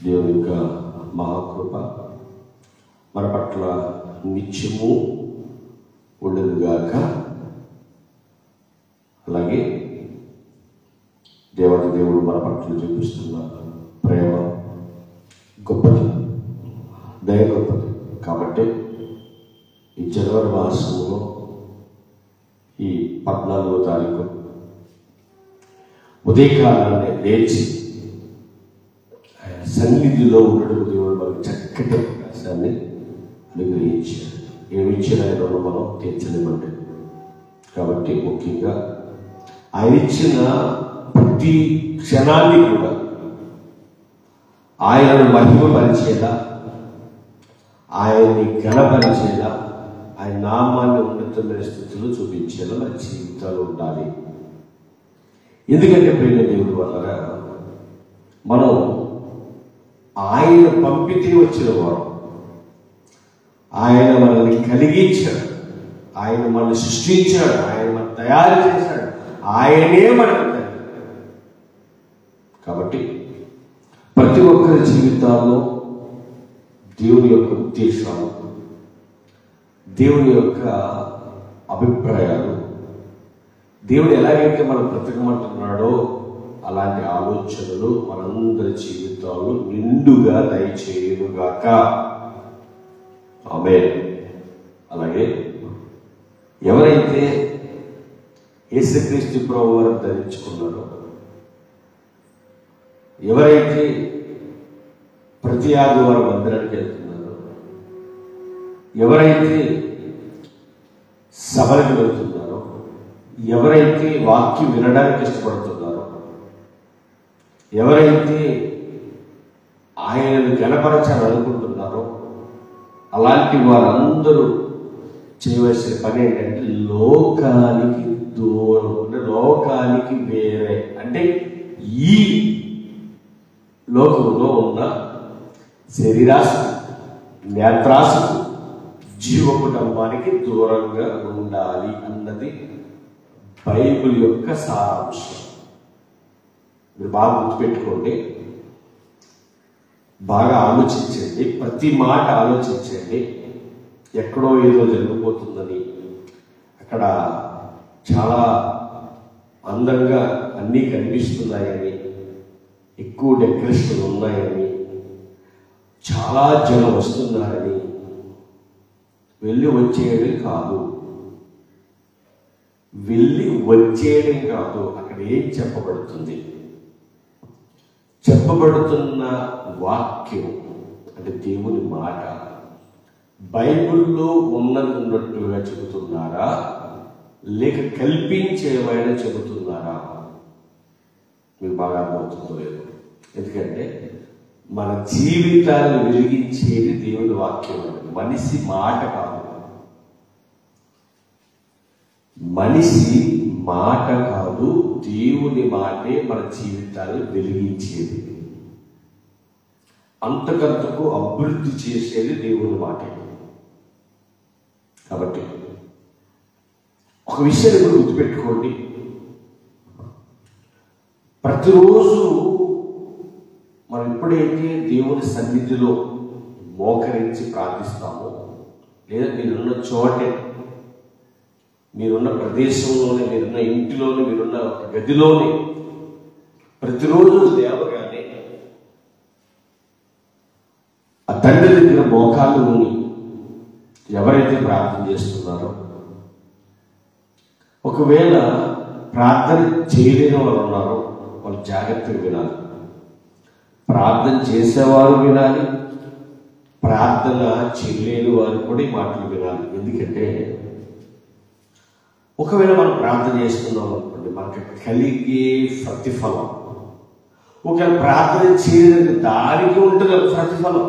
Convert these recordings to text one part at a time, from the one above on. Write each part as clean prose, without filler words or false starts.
దేవుని యొక్క మహాకృప మన పట్ల నిత్యము ఉండదుగాక. అలాగే దేవత దేవుడు మన పట్ల చూపిస్తున్న ప్రేమ గొప్పది, దయ గొప్పది. కాబట్టి ఈ జనవరి మాసంలో ఈ 14వ తారీఖు ఉదయకాలాన్ని లేచి ఆయన సన్నిధిలో ఉండడం దేవుడు మనకు చక్కటి అవకాశాన్ని అనుగ్రహించాడు. ఏమిచ్చిన ఆయన మనం తీర్చలేమంటే, కాబట్టి ముఖ్యంగా ఆయన ఇచ్చిన ప్రతి క్షణాన్ని కూడా ఆయనను మహిమపరిచేలా, ఆయన్ని ఘనపరిచేలా, ఆయన నామాన్ని ఉన్నతమైన స్థితిలో చూపించేలా మన జీవితాలు ఉండాలి. ఎందుకంటే ప్రేమ దేవుడు వల్ల మనం ఆయన పంపితే వచ్చిన వాడు, ఆయన మనల్ని కలిగించాడు, ఆయన మనల్ని సృష్టించాడు, ఆయన మనం తయారు చేశాడు, ఆయనే మనకు తల్లి. కాబట్టి ప్రతి ఒక్కరి జీవితాల్లో దేవుని యొక్క ఉద్దేశాలు, దేవుని యొక్క అభిప్రాయాలు, దేవుడు ఎలాగైతే మనం బ్రతకమంటున్నాడో అలాంటి ఆలోచనలు మనందరి జీవితాల్లో నిండుగా దయచేయుగాక. ఆమేన్. అలాగే ఎవరైతే యేసుక్రీస్తు ప్రభువును ధరించుకున్నారో, ఎవరైతే ప్రతి ఆదివారం మందిరానికి వెళ్తున్నారో, ఎవరైతే సభలకు వెళ్తున్నారో, ఎవరైతే వాక్యం వినడానికి ఇష్టపడుతున్నారో, ఎవరైతే ఆయనను గణపరచాలనుకుంటున్నారో, అలాంటి వారందరూ చేయవలసిన పని ఏంటంటే లోకానికి దూరం, అంటే లోకానికి వేరే, అంటే ఈ లోకంలో ఉన్న శరీరాశకు, నేత్రాశకు, జీవ కుటుంబానికి దూరంగా ఉండాలి అన్నది బైబిల్ యొక్క సారాంశం. మీరు బాగా గుర్తుపెట్టుకోండి, బాగా ఆలోచించండి, ప్రతి మాట ఆలోచించండి. ఎక్కడో ఏదో జరిగిపోతుందని, అక్కడ చాలా అందంగా అన్నీ కనిపిస్తున్నాయని, ఎక్కువ డెకరేషన్లు ఉన్నాయని, చాలా జనం వస్తున్నారని వెళ్ళి వచ్చేయడం కాదు. వెళ్ళి వచ్చేయడం కాదు. అక్కడ ఏం చెప్పబడుతుంది? చెప్పబడుతున్న వాక్యం అంటే దేవుని మాట బైబిల్లో ఉన్నది ఉన్నట్టుగా చెబుతున్నారా, లేక కల్పించేవైనా చెబుతున్నారా? మీకు బాగా అర్థమవుతుందో లేదు. ఎందుకంటే మన జీవితాన్ని వెలిగించేది దేవుని వాక్యం. మనిషి మాట కాదు, మనిషి మాట కాదు, దేవుని మాటే మన జీవితాన్ని వెలిగించేది. అంతకంతకు అభివృద్ధి చేసేది దేవుని మాటే. కాబట్టి ఒక విషయాన్ని కూడా గుర్తుపెట్టుకోండి, ప్రతిరోజు మనం ఎప్పుడైతే దేవుని సన్నిధిలో మోకరించి ప్రార్థిస్తామో, లేదా మీరున్న చోటే, మీరున్న ప్రదేశంలోనే, మీరున్న ఇంటిలోనే, మీరున్న గదిలోనే ప్రతిరోజు లేవగానే ఆ తండ్రి దగ్గర మోకాళ్ళు ఉని ఎవరైతే ప్రార్థన చేస్తున్నారో, ఒకవేళ ప్రార్థన చేయలేని వారు ఉన్నారో వాళ్ళు జాగ్రత్తగా వినాలి. ప్రార్థన చేసేవారు వినాలి, ప్రార్థన చేయలేని వారు కూడా ఈ మాటలు వినాలి. ఎందుకంటే ఒకవేళ మనం ప్రార్థన చేస్తున్నాం అనుకోండి, మనకి కలిగే ప్రతిఫలం, ఒకవేళ ప్రార్థన చేయడానికి దానికి ఉంటుంది ప్రతిఫలం,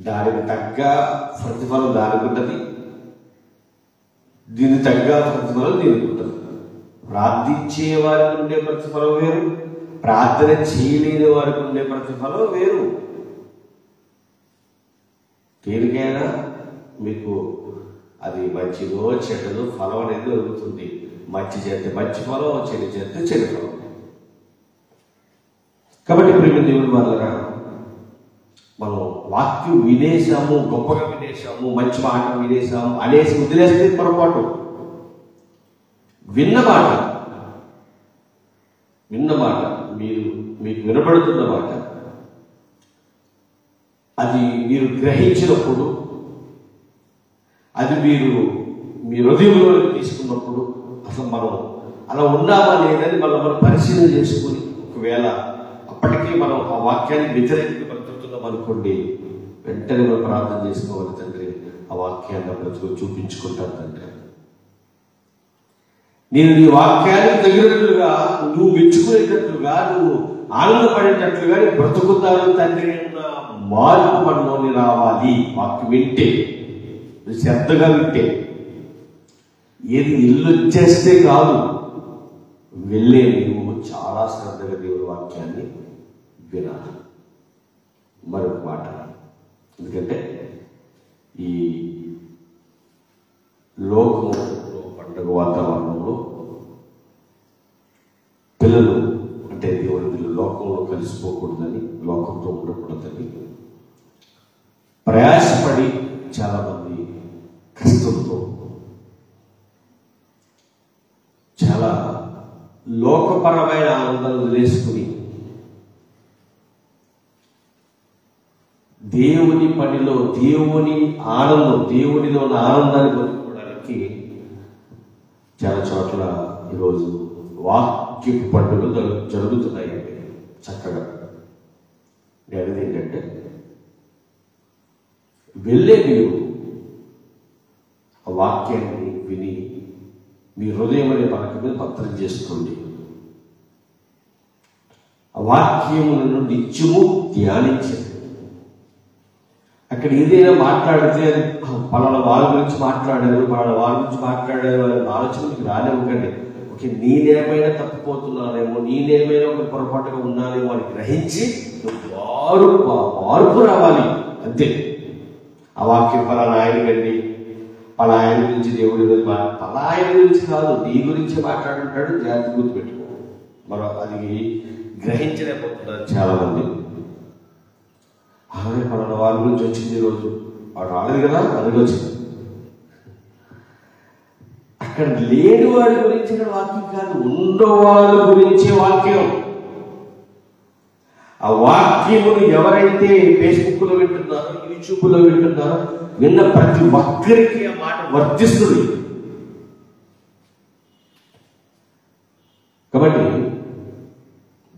దానికి తగ్గ ప్రతిఫలం దానికి ఉంటుంది, దీనికి తగ్గ ప్రతిఫలం దీనికి ఉంటుంది. ప్రార్థించే వారికి ఉండే ప్రతిఫలం వేరు, ప్రార్థన చేయలేని వారికి ఉండే ప్రతిఫలం వేరు. దేనికైనా మీకు అది మంచిదో చెడ్డదో ఫలం అనేది దొరుకుతుంది. మంచి చేస్తే మంచి ఫలం, చెడు చేస్తే చెడు ఫలం. కాబట్టి ప్రేమ దేవుని వాళ్ళగా మనం వాక్యం వినేసాము, గొప్పగా వినేసాము, మంచి మాట వినేసాము అనేసి వదిలేస్తే పొరపాటు. విన్న మాట మీకు వినబడుతున్న మాట, అది మీరు గ్రహించినప్పుడు, అది మీరు మీ హృదయంలోకి తీసుకున్నప్పుడు అసలు మనం అలా ఉన్నామా లేదని మనం పరిశీలన చేసుకుని, ఒకవేళ అప్పటికీ మనం ఆ వాక్యానికి వ్యతిరేకంగా బ్రతుకుతున్నాం అనుకోండి, వెంటనే మనం ప్రార్థన చేసుకోవాలి. తండ్రి, ఆ వాక్యాన్ని బ్రతుకు చూపించుకుంటాను తండ్రి. నేను నీ వాక్యానికి తగినట్లుగా, నువ్వు మెచ్చుకునేటట్లుగా, నువ్వు ఆనందపడేటట్లుగా నేను బ్రతుకుతాను తండ్రి అన్న మార్పు మనలోని రావాలి. వాక్యం వింటే, శ్రద్ధగా వింటే, ఏది ఇల్లు వచ్చేస్తే కాదు, వెళ్ళే నువ్వు చాలా శ్రద్ధగా దేవుని వాక్యాన్ని వినాలి. మరొక మాట, ఎందుకంటే ఈ లోకంలో పండుగ వాతావరణంలో పిల్లలు అంటే దేవుని పిల్లలు లోకంలో కలిసిపోకూడదని, లోకంతో ఉండకూడదని ప్రయాసపడి చాలామంది కష్టంతో చాలా లోకపరమైన ఆనందాలు వదిలేసుకుని దేవుని పనిలో దేవుని ఆనందం, దేవునిలో ఉన్న ఆనందాన్ని పొందుకోవడానికి చాలా చోట్ల ఈరోజు వాక్యపు పండుగలు జరుగుతున్నాయండి. చక్కగా నేను ఏంటంటే, వెళ్ళే మీరు ఆ వాక్యాన్ని విని మీ హృదయం అనే పలక మీద భద్రం చేసుకోండి. ఆ వాక్యములను నిత్యము ధ్యానించండి. అక్కడ ఏదైనా మాట్లాడితే అది పలానా వాళ్ళ గురించి మాట్లాడారు, పలానా వాళ్ళ గురించి మాట్లాడారు అనే ఆలోచన మీకు రానివ్వకండి. ఓకే, నేనేమైనా తప్పిపోతున్నానేమో, నేనేమైనా ఒక పొరపాటుగా ఉన్నానేమో అని గ్రహించి మార్పు రావాలి అంతే. ఆ వాక్యం పలానా ఆయన కండి, పలా ఆయన గురించి దేవుడి గురించి పలా ఆయన గురించి కాదు, నీ గురించి మాట్లాడుంటాడు. జాగ్రత్త గుర్తుపెట్టుకో. మరో అది గ్రహించలేకపోతున్నారు చాలా మంది. ఆమె పలానా వాళ్ళ గురించి వచ్చింది, ఈరోజు వాడు రాలేదు కదా, అది వచ్చింది. అక్కడ లేని వాడి గురించి వాక్యం కాదు, ఉన్నవాళ్ళ గురించే వాక్యం. ఆ వాక్యమును ఎవరైతే ఫేస్బుక్లో వింటున్నారో, యూట్యూబ్లో వింటున్నారో, విన్న ప్రతి ఒక్కరికి ఆ మాట వర్తిస్తుంది. కాబట్టి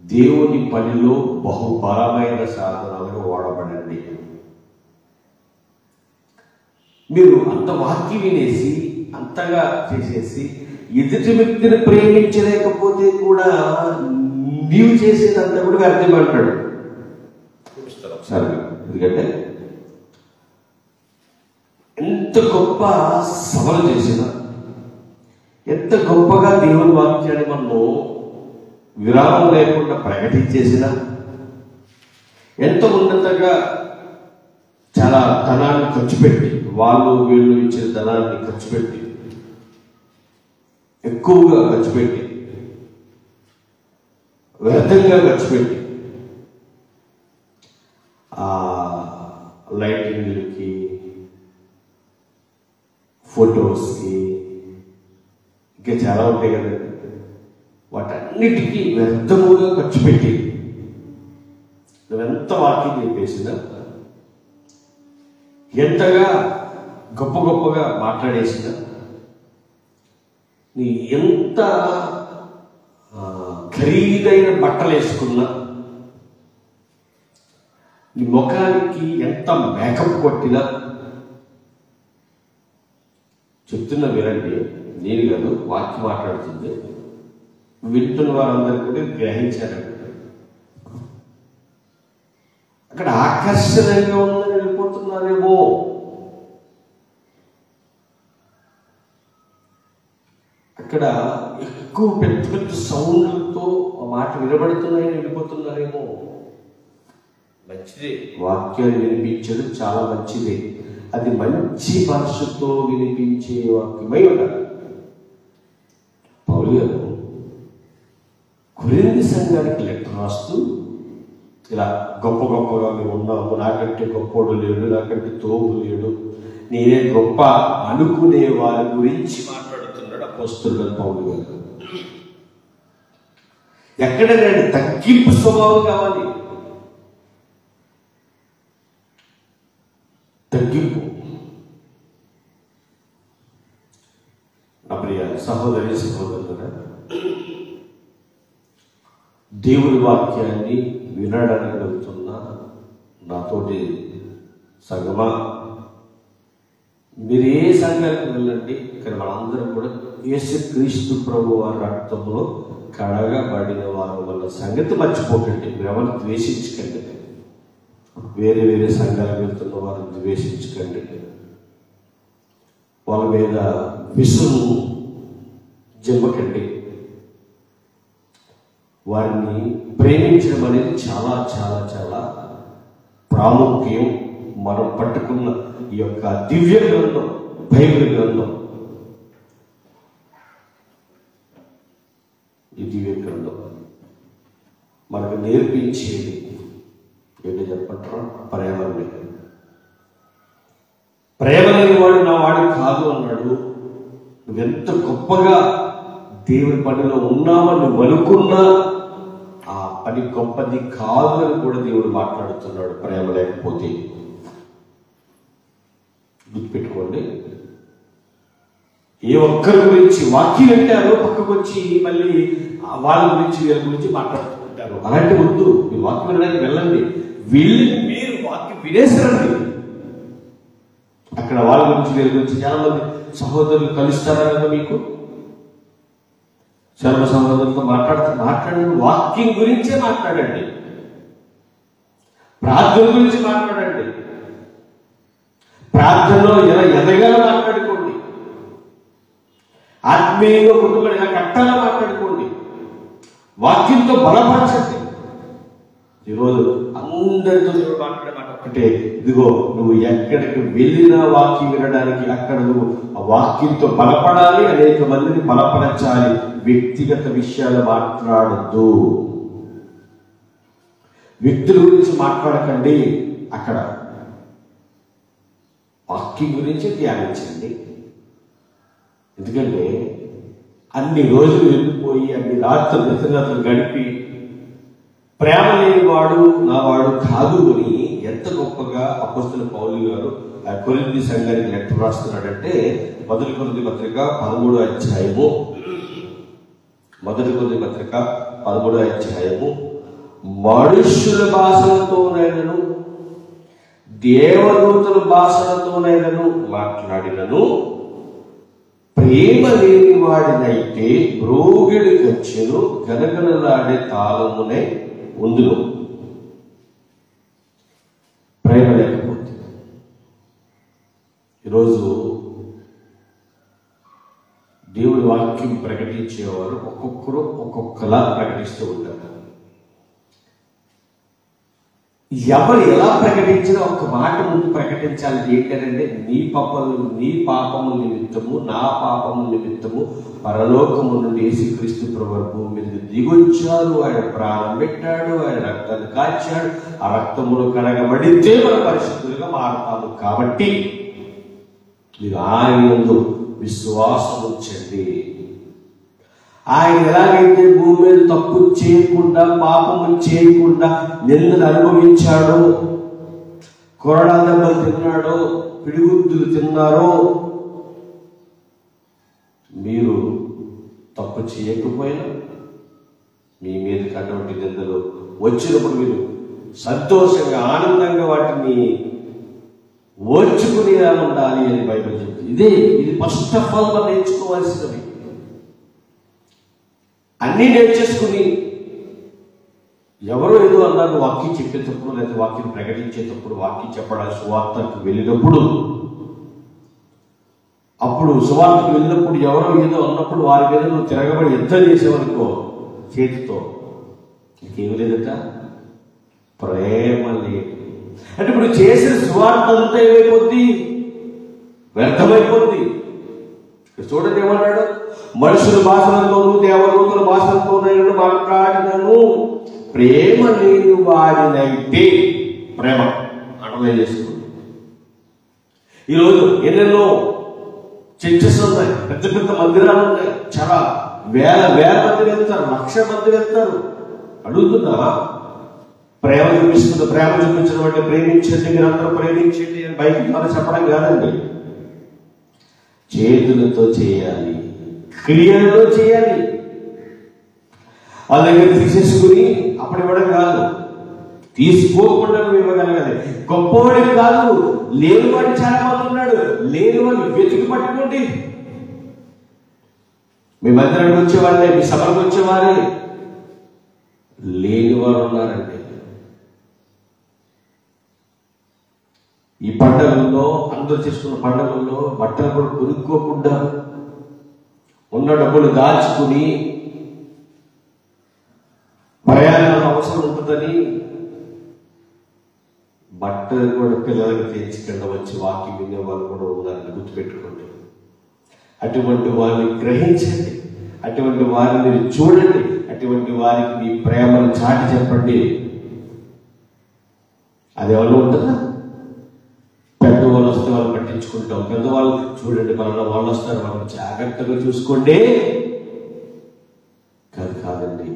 దేవుని పనిలో బహుబలమైన సాధనాలుగా వాడబడండి. మీరు అంత వాక్యం వినేసి అంతగా చేసేసి ఎదుటి వ్యక్తిని ప్రేమించలేకపోతే కూడా నీవు చేసేదంతా కూడా వ్యర్థమంటాడు. సరే, ఎందుకంటే ఎంత గొప్ప సభలు చేసినా, ఎంత గొప్పగా దేవుని వాక్యాన్ని మనము విరామం లేకుండా ప్రకటించేసిన, ఎంత ఉన్నతంగా చాలా ధనాన్ని ఖర్చు పెట్టి, వాళ్ళు వీళ్ళు ఇచ్చిన ధనాన్ని ఖర్చు పెట్టి, ఎక్కువగా ఖర్చు పెట్టి, వ్యర్థంగా ఖర్చు పెట్టి, లైటింగ్లకి, ఫొటోస్కి, ఇంకా చాలా ఉంటాయి కదండి, వాటన్నిటికీ వ్యర్థముగా ఖర్చు పెట్టి నువ్వెంత వాక్యం చెప్పేసినా, ఎంతగా గొప్ప గొప్పగా మాట్లాడేసినా, నీ ఎంత ఖరీదైన బట్టలు వేసుకున్నా, నీ ముఖానికి ఎంత మేకప్ కొట్టినా, చెప్తున్నా వినండి, నేను కాదు వాక్యం మాట్లాడుతుంది, వింటున్న వారందరూ కూడా గ్రహించారండి. అక్కడ ఆకర్షణీయంగా ఉందని వెళ్ళిపోతున్నారేమో. అక్కడ ఎక్కువ పెద్ద పెద్ద సౌండ్లతో ఆ మాట వినబడుతున్నాయని వెళ్ళిపోతున్నారేమో. మంచిదే, వాక్యాన్ని వినిపించడం చాలా మంచిది. అది మంచి భాషతో వినిపించే వాక్యమై ఉండాలి. పౌలు గారు కొరింథీ సంఘానికి లెటర్ రాస్తూ ఇలా గొప్ప గొప్పగా మేము ఉన్నాము, నాకంటే గొప్పోడు లేడు, నాకంటే తోడు లేడు, నేనే గొప్ప అనుకునే వారి గురించి మాట్లాడుతున్నాడు అపోస్తలుడైన పౌలు గారు. ఎక్కడైనా తగ్గింపు స్వభావం కావాలి, తగ్గింపు. నా ప్రియ సహోదరి సహోదరులారా, దేవుని వాక్యాన్ని వినడానికి వెళ్తున్నా నాతోటి సంగమా, మీరు ఏ సంఘానికి వెళ్ళండి, ఇక్కడ మనందరం కూడా యేసుక్రీస్తు ప్రభు వారి రక్తంలో కడగబడిన వారి వల్ల సంగతి మర్చిపోకండి. మీరు ఎవరిని ద్వేషించకండి, వేరే వేరే సంఘాలకు వెళ్తున్న వారిని ద్వేషించకండి, వాళ్ళ మీద విసుగు జమ్మకండి. వారిని ప్రేమించడం అనేది చాలా చాలా చాలా ప్రాముఖ్యం. మనం పట్టుకున్న ఈ యొక్క దివ్య గ్రంథం, బైబిల్ గ్రంథం, ఈ దివ్య గ్రంథం మనకు నేర్పించేది ఏంటో చెప్పంటారా? ప్రేమని. ప్రేమ లేని వాడు నా వాడు కాదు అన్నాడు. నువ్వెంత గొప్పగా దేవుని పనిలో ఉన్నామని నువ్వు అనుకున్నా ఆ పని గొప్పది కాదు అని కూడా దేవుడు మాట్లాడుతున్నాడు. ప్రేమ లేకపోతే గుర్తుపెట్టుకోండి. ఏ ఒక్కరి గురించి వాక్యం అంటారో పక్కకు వచ్చి మళ్ళీ వాళ్ళ గురించి వీళ్ళ గురించి మాట్లాడుతుంటారు. అలాంటి వద్దు. మీరు వాక్యం వినడానికి వెళ్ళండి, వీళ్ళని మీరు వాక్యం వినేసారండి. అక్కడ వాళ్ళ గురించి వీళ్ళ గురించి చాలా మంది సహోదరులు కలుస్తారా కదా, మీకు సర్వ సహోదరులతో మాట్లాడండి. వాక్యం గురించే మాట్లాడండి, ప్రార్థన గురించి మాట్లాడండి, ప్రార్థనలో ఎలా ఎదగాలో మాట్లాడుకోండి, ఆత్మీయంగా కుటుంబం ఎలా కట్టాలో మాట్లాడుకోండి, వాక్యంతో బలపరచండి. ఈరోజు అందరితో మాట్లాడే ఒక్కటే, ఇదిగో నువ్వు ఎక్కడికి వెళ్ళినా వాక్యం వినడానికి అక్కడ నువ్వు ఆ వాక్యంతో బలపడాలి, అనేక మందిని బలపరచాలి. వ్యక్తిగత విషయాలు మాట్లాడద్దు, వ్యక్తుల గురించి మాట్లాడకండి. అక్కడ వాక్యం గురించి ధ్యానించండి. ఎందుకంటే అన్ని రోజులు వెళ్ళిపోయి అన్ని రాత్రులు నిద్రరాత్రులు గడిపి ప్రేమ లేని వాడు నా వాడు కాదు అని ఎంత గొప్పగా అపోస్తలుడైన పౌలు గారు ఆ కొరింథీ సంఘానికి లెటర్ రాస్తున్నాడంటే, మొదటి కొరింథీ పత్రిక 13వ అధ్యాయము, మొదటి కొరింథీ పత్రిక 13వ అధ్యాయము, మనుష్యుల భాషలతోనైనను దేవదూతల భాషలతోనైనను మాట్లాడినను ప్రేమ లేని వాడినైతే మ్రోగిడి కచ్చెను గనగనలాడే తాళమునే ఉందును. ప్రేమ లేకపోతే ఈరోజు దేవుని వాక్యం ప్రకటించేవారు ఒక్కొక్కరు ఒక్కొక్కలా ప్రకటిస్తూ ఉంటారు. ఎవరు ఎలా ప్రకటించినా ఒక మాట ముందు ప్రకటించాలి. ఏంటంటే నీ పాపము నిమిత్తము నా పాపము నిమిత్తము పరలోకము నుండి యేసుక్రీస్తు ప్రభువు భూమి మీదకి దిగొచ్చాడు, ఆయన ప్రాణం పెట్టాడు, ఆయన రక్తాన్ని కాచాడు, ఆ రక్తములో కడగబడితే మన పరిశుద్ధులుగా మారుతాము. కాబట్టి మీరు ఆయన యందు విశ్వాసం ఉంచండి. ఆయన ఎలాగైతే భూమి మీద తప్పు చేయకుండా పాపము చేయకుండా నిందను అనుభవించాడో, కొరడా దెబ్బలు తిన్నాడో, పిడిగుద్దులు తిన్నారో, మీరు తప్పు చేయకపోయినా మీ మీదకి అటువంటి నిందలు వచ్చినప్పుడు మీరు సంతోషంగా ఆనందంగా వాటిని ఓర్చుకునేలా ఉండాలి అని బైబిల్ చెప్తుంది. ఇది ఫస్ట్ ఆఫ్ ఆల్ మనం నేర్చుకోవాల్సినవి. అన్నీ నేర్చేసుకుని ఎవరో ఏదో అన్నారు వాక్యం చెప్పేటప్పుడు, లేదా వాక్యం ప్రకటించేటప్పుడు, వాక్యం చెప్పడానికి సువార్తకు వెళ్ళినప్పుడు, అప్పుడు సువార్తకు వెళ్ళినప్పుడు ఎవరో ఏదో అన్నప్పుడు వారి మీద నువ్వు తిరగబడి యుద్ధం చేసేవనుకో చేతితో, ఇంకేం లేదట, ప్రేమ లేదు. అంటే ఇప్పుడు చేసిన సువార్త అంతా ఏమైపోద్ది? వ్యర్థమైపోతుంది. చూడండి ఏమన్నాడు, మనుషుల భాషలతోనూ దేవదూతల భాషలతోనూ మాట్లాడినను ప్రేమ లేని వాడినైతే, ప్రేమ అర్థం చేసుకుంది. ఈరోజు ఎన్నెన్నో చర్చెస్ ఉన్నాయి, పెద్ద పెద్ద మందిరాలు ఉన్నాయి, చాలా వేల మంది వెళ్తారు, లక్ష మంది వెళ్తారు. అడుగుతున్నా, ప్రేమ చూపిస్తుంది. ప్రేమ చూపించడం అంటే ప్రేమించండి, మీరు అందరూ ప్రేమించండి అని బయట ద్వారా చెప్పడం కాదండి. చేతులతో చేయాలి, క్రియలతో చేయాలి. వాళ్ళ దగ్గర తీసేసుకుని అప్పుడు ఇవ్వడం కాదు, తీసుకోకుండా నువ్వు ఇవ్వగలగాలి. గొప్పవాడికి కాదు, లేనివాడు చాలా మంది ఉన్నాడు, లేనివాడు వెతికి పట్టుకోండి. మీ మందిరానికి వచ్చేవాళ్ళే, మీ సభకు వచ్చేవారే లేనివారు ఉన్నారండి. ఈ పండుగల్లో, అందరూ చేసుకున్న పండుగల్లో బట్టలు కూడా కొనుక్కోకుండా ఉన్న డబ్బులు దాచుకుని ప్రయాణాలు అవసరం ఉంటుందని బట్టలు కూడా పిల్లలకు తెచ్చుకెళ్ళ వచ్చి వాకి వినే వాళ్ళు కూడా ఉన్నారని గుర్తుపెట్టుకోండి. అటువంటి వారిని గ్రహించండి, అటువంటి వారిని మీరు చూడండి, అటువంటి వారికి మీ ప్రేమను చాటి చెప్పండి. అది ఎవరు ఉంటుందా? పెద్దవాళ్ళు వస్తే వాళ్ళు పట్టించుకుంటాం, పెద్దవాళ్ళు చూడండి మన వాళ్ళు వస్తారు, వాళ్ళు జాగ్రత్తగా చూసుకోండి. కాదండి,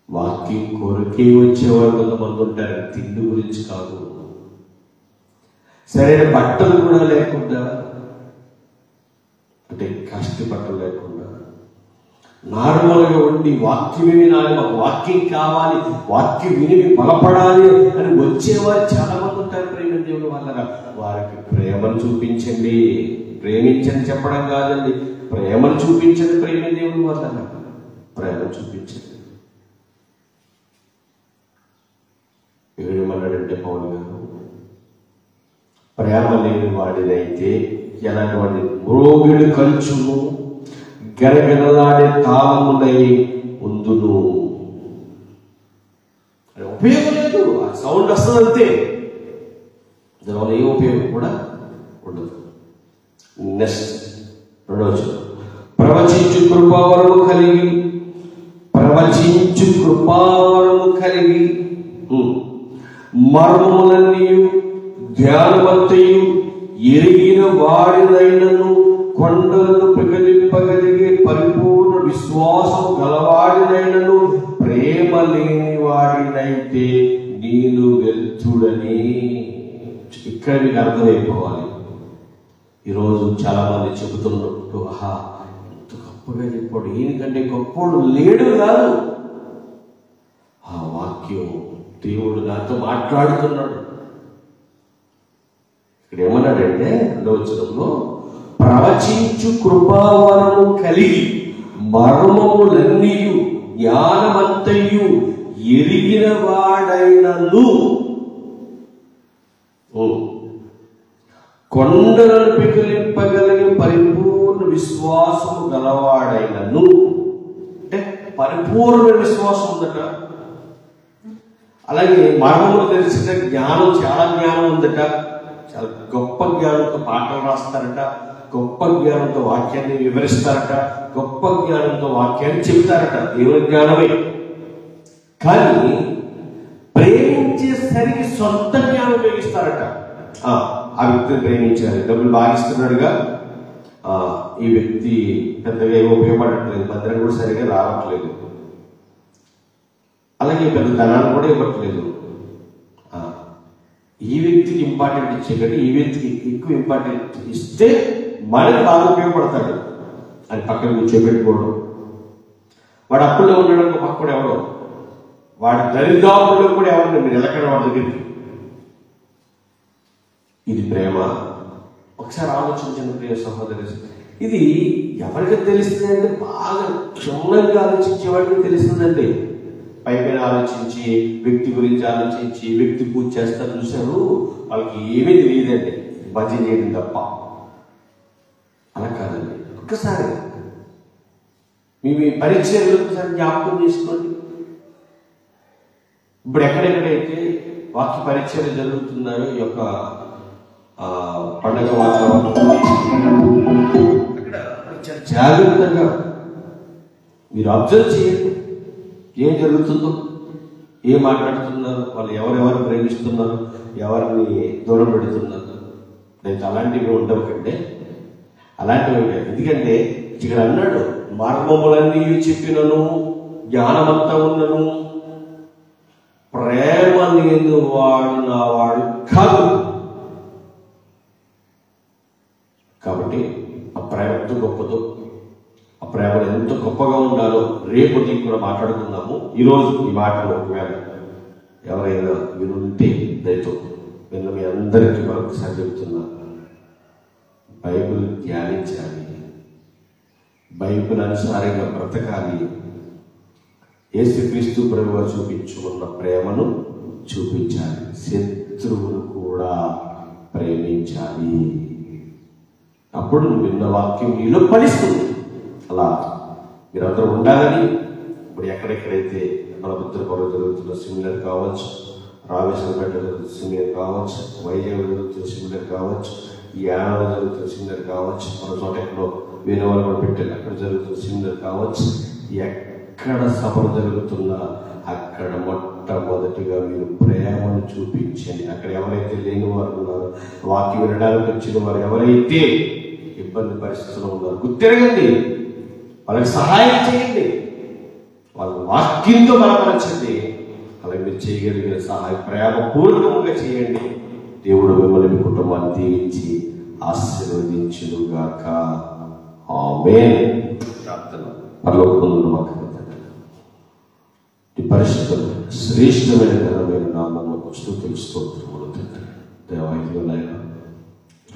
వాక్యం కొరకే వచ్చేవాళ్ళు కొంతమంది ఉంటారు, తిండి గురించి కాదు. సరైన బట్టలు కూడా లేకుండా, అంటే కాస్ట్లీ బట్టలు లేకుండా నార్మల్గా ఉండి వాక్యం వినాలి, మాకు వాక్యం కావాలి, వాక్యం విని బలపడాలి అని వచ్చేవారు చాలా మంది ఉంటారు. ప్రేమ దేవుని వల్ల వారికి ప్రేమను చూపించండి. ప్రేమించని చెప్పడం కాదండి, ప్రేమను చూపించండి. ప్రేమ దేవుని వల్ల ప్రేమ చూపించండి. ఏమన్నాడంటే పౌలు గారు, ప్రేమ లేని వాడినైతే ఎలాంటి వాడి మ్రోగిడి కంచును గరగరలాడే తాళమునై ఉందును. ఉపయోగం లేదు, ఆ సౌండ్ వస్తుంది అంతే, దానివల్ల ఏ ఉపయోగం కూడా ఉండదు. నెక్స్ట్ రెండవ, ప్రవచించు కృపావరము కలిగి మర్మములన్నీయు ధ్యానవంతయు ఎరిగిన వాడినైనను కొండలను పిగలింపగలిగే పరిపూర్ణ విశ్వాసం గలవాడినైనను ప్రేమ లేని వాడినైతే నేను వ్యర్థుడని. ఇక్కడ మీకు అర్థమైపోవాలి. ఈరోజు చాలా మంది చెబుతున్నట్టు, ఆహా ఎంత గొప్పగా చెప్పాడు, ఈయనకంటే గొప్పోడు లేడు కాదు. ఆ వాక్యం దేవుడు నాతో మాట్లాడుతున్నాడు. ఇక్కడ ఏమన్నాడంటే రెండవ వచనంలో, ప్రవచించు కృపావరము కలిగి మర్మములన్నీయు జ్ఞానమంతయు ఎరిగిన వాడైనను కొండలను పిగిలింపగలిగే పరిపూర్ణ విశ్వాసము గలవాడైనను. అంటే పరిపూర్ణ విశ్వాసం ఉందట. అలాగే మర్మములు తెలిసిన జ్ఞానం, చాలా జ్ఞానం ఉందట. చాలా గొప్ప జ్ఞానంతో పాటలు రాస్తారట, గొప్ప జ్ఞానంతో వాక్యాన్ని వివరిస్తారట, గొప్ప జ్ఞానంతో వాక్యాన్ని చెప్తారట. దేవుని జ్ఞానమే. కానీ ప్రేమించేసరికి సొంత జ్ఞానం ఉపయోగిస్తారట. ఆ వ్యక్తిని ప్రేమించాలి, డబ్బులు బాగిస్తున్నాడుగా, ఈ వ్యక్తి పెద్దగా ఏమో ఉపయోగపడట్లేదు, భద్రత కూడా సరిగా రావట్లేదు, అలాగే పెద్ద ధనాన్ని కూడా ఇవ్వట్లేదు, ఈ వ్యక్తికి ఇంపార్టెంట్ ఇచ్చేకంటే ఈ వ్యక్తికి ఎక్కువ ఇంపార్టెంట్ ఇస్తే మనకి బాగా ఉపయోగపడతాడు అని పక్కన కూర్చోబెట్టుకోవడం. వాడు అప్పుల్లో ఉండడానికి పక్కడు ఎవడో, వాడి దరిదాపుల్లో కూడా ఎవరు మీరు ఎలక్కడ వాడి దగ్గరికి. ఇది ప్రేమ? ఒకసారి ఆలోచించండి ప్రియ సహోదరి. ఇది ఎవరికి తెలుస్తుంది అంటే బాగా క్షుణ్ణంగా ఆలోచించేవాడికి తెలుస్తుందండి. పైపైన ఆలోచించి, వ్యక్తి గురించి ఆలోచించి, వ్యక్తి పూజ చేస్తారు చూశారు, వాళ్ళకి ఏమీ తెలియదండి, భజన చేయడం తప్ప. అలా కాదండి. ఒక్కసారి మీ పరిచయాలు ఒకసారి జ్ఞాపకం చేసుకోండి. ఇప్పుడు ఎక్కడెక్కడైతే వాక్య పరిచయాలు జరుగుతున్నాయో, ఈ యొక్క పండగ వాతావరణం అక్కడ చాలా జాగ్రత్తగా మీరు అబ్జర్వ్ చేయండి. ఏం జరుగుతుందో, ఏం మాట్లాడుతున్నారు, వాళ్ళు ఎవరెవరు ప్రేమిస్తున్నారు, ఎవరిని దూరం పెడుతున్నారు. అయితే అలాంటివి ఉండవు కంటే, అలాంటివి ఎందుకంటే ఇక్కడ అన్నాడు, మర్మములన్నీ చెప్పినను జ్ఞానమంతా ఉన్నను ప్రేమ లేని వాడు నా వాడు కాదు. కాబట్టి ఆ ప్రేమ ఎంత గొప్పదో, ఆ ప్రేమలు ఎంత గొప్పగా ఉండాలో రేపు నీకు కూడా మాట్లాడుకుందాము. ఈరోజు ఈ మాటలు ఒకవేళ ఎవరైనా వినుంటే దయతో నేను మీ అందరికీ మరొకసారి చెబుతున్నా, బైబిల్ ధ్యానించాలి, బైబిల్ అనుసారంగా బ్రతకాలి, యేసుక్రీస్తు ప్రభువు చూపించుకున్న ప్రేమను చూపించాలి, శత్రువును కూడా ప్రేమించాలి. అప్పుడు నువ్వు విన్న వాక్యం నీలో ఫలిస్తుంది. అలా మీరందరూ ఉండాలని ఇప్పుడు ఎక్కడెక్కడైతే బలభద్రపురం జరుగుతున్న సెమినార్ కావచ్చు, రామేశ్వరపేట జరుగుతున్న సెమినార్ కావచ్చు, వైజాగ్ జరుగుతున్న సెమినార్ కావచ్చు, యానాలో జరుగుతున్న సెమినార్ కావచ్చు, మన చోట ఎక్కడో వేరే వాళ్ళు కూడా పెట్టారు అక్కడ జరుగుతున్న సెమినార్ కావచ్చు, ఎక్కడ సభలు జరుగుతున్నా అక్కడ మొట్టమొదటిగా మీరు ప్రేమను చూపించండి. అక్కడ ఎవరైతే లేని వారు ఉన్నారో, వాక్యం వినడానికి వచ్చిన వారు ఎవరైతే ఇబ్బంది పరిస్థితుల్లో ఉన్నారు, గుర్తిరగండి, వాళ్ళకి సహాయం చేయండి, వాళ్ళ వాక్యంతో బలపరచండి. అలాగే మీరు చేయగలిగిన సహాయం ప్రేమపూర్వకంగా చేయండి. దేవుడు మిమ్మల్ని మీ కుటుంబాన్ని దీవించి ఆశీర్వదించుగాక. ఆమేన్. ప్రార్థన. పరలోకమందున్న మా తండ్రి, ఈ పరిశుద్ధ శ్రేష్టమైన ఘనమైన నామములకు స్తుతులు స్తోత్రములు తండ్రి. దేవాలయ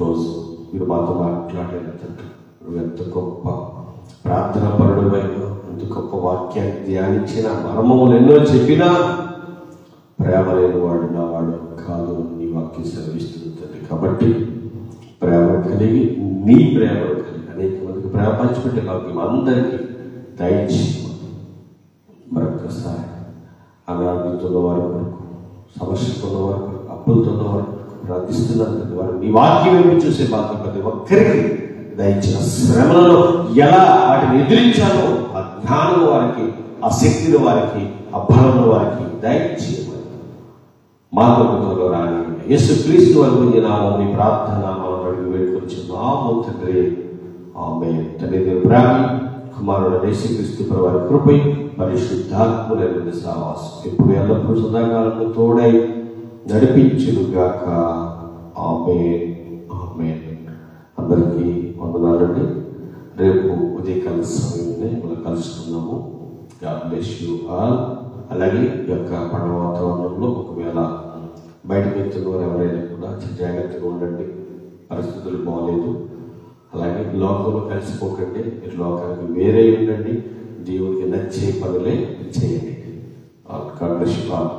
రోజు మీరు మాతో మాట్లాడిన తండ్రి, నువ్వు ఎంత గొప్ప ప్రార్థన పరుడువైన, ఎంత గొప్ప వాక్యాన్ని ధ్యానించిన, మర్మములు ఎన్నో చెప్పినా ప్రేమ లేని వాడు నా వాడు కాదు నీ వాక్యం సెలవిస్తుంది తండ్రి. కాబట్టి ప్రేమ కలిగి, నీ ప్రేమను కలిగి అనేక మందికి ప్రేమ పంచిపెట్టే వాక్యం అందరికీ దయచేసి మరొకసారి అనారోగ్యంతో వారి కొరకు, సమస్యతో వారి కొరకు, అప్పులతో వారి కొరకు ప్రార్థిస్తున్నారు. వారు నీ వాక్యం వైపు చూసే బాధ్యత ప్రతి ఒక్కరికి దయచిన శ్రమలలో ఎలా వాటిని ఎదిరించాలో ఆ జ్ఞానం వారికి, ఆ శక్తిని వారికి, ఆ బలంలో వారికి దయచేయమని మా ప్రభుత్వంలో రాని యేసుక్రీస్తు వారి నామం నీ ప్రార్థన అడిగి వేడుకొచ్చున్నాము తండ్రి. ఆమేన్. తండ్రి ప్రేమ, కుమారుడు యేసుక్రీస్తు వారి కృపై, పరిశుద్ధాత్ములైన సహవాసం ఎప్పుడు ఎల్లప్పుడూ సదాకాలంలో తోడై నడిపించుగాక. ఆమేన్. ఆమేన్. అందరికీ వందనాలండి. రేపు ఉదయకాల సమయంలో మనం కలుసుకుందాము. God bless you all. అలాగే ఈ యొక్క పండుగ వాతావరణంలో ఒకవేళ బయటకు వెళ్తున్న వారు ఎవరైనా కూడా జాగ్రత్తగా ఉండండి, పరిస్థితులు బాగలేదు. అలాగే లోకంలో కలిసిపోకండి, మీరు లోకానికి వేరే ఉండండి, దేవుడికి నచ్చే పనులే చేయండి. God bless you all.